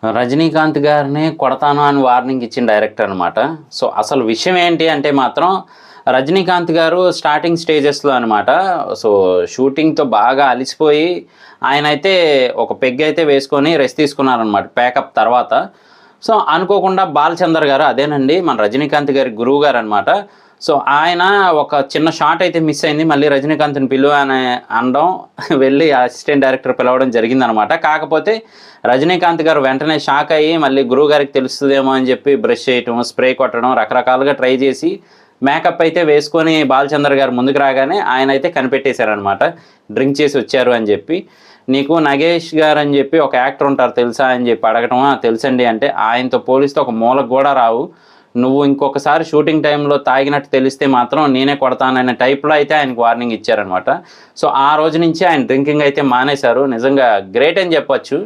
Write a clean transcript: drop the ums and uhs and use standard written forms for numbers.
రజనీకాంత్ గారిని కొడతాను అని వార్నింగ్ ఇచ్చిన డైరెక్టర్ అనమాట. సో, అసలు విషయం ఏంటి అంటే మాత్రం రజనీకాంత్ గారు స్టార్టింగ్ స్టేజెస్‌లో అనమాట. సో, షూటింగ్‌తో బాగా అలిసిపోయి ఆయనైతే ఒక పెగ్గయితే వేసుకొని రెస్ట్ తీసుకున్నారనమాట ప్యాకప్ తర్వాత. సో, అనుకోకుండా బాలచందర్ గారు అదేనండి మన రజనీకాంత్ గారి గురువుగారనమాట. సో, ఆయన ఒక చిన్న షాట్ అయితే మిస్ అయింది. మళ్ళీ రజనీకాంత్‌ని పిలువు అని అనడం, వెళ్ళి అసిస్టెంట్ డైరెక్టర్ పిలవడం జరిగిందనమాట. కాకపోతే రజనీకాంత్ గారు వెంటనే షాక్ అయ్యి మళ్ళీ గురువుగారికి తెలుస్తదేమో అని చెప్పి బ్రష్ చేయటం, స్ప్రే కొట్టడం రకరకాలుగా ట్రై చేసి మేకప్ అయితే వేసుకొని బాలచందర్ గారు ముందుకు రాగానే ఆయనైతే కనిపెట్టేశారనమాట. డ్రింక్ చేసి వచ్చారు అని చెప్పి. నీకు నగేష్ గారు అని చెప్పి ఒక యాక్టర్ ఉంటారు తెలుసా అని చెప్పి అడగటం, తెలుసండి అంటే ఆయనతో పోలిస్తే ఒక మూలకు కూడా రావు. నువ్వు ఇంకొకసారి షూటింగ్ టైంలో తాగినట్టు తెలిస్తే మాత్రం నేనే కొడతాననే టైప్‌లో అయితే ఆయనకు వార్నింగ్ ఇచ్చారనమాట. సో, ఆ రోజు నుంచి ఆయన డ్రింకింగ్ అయితే మానేశారు. నిజంగా గ్రేట్ అని చెప్పొచ్చు.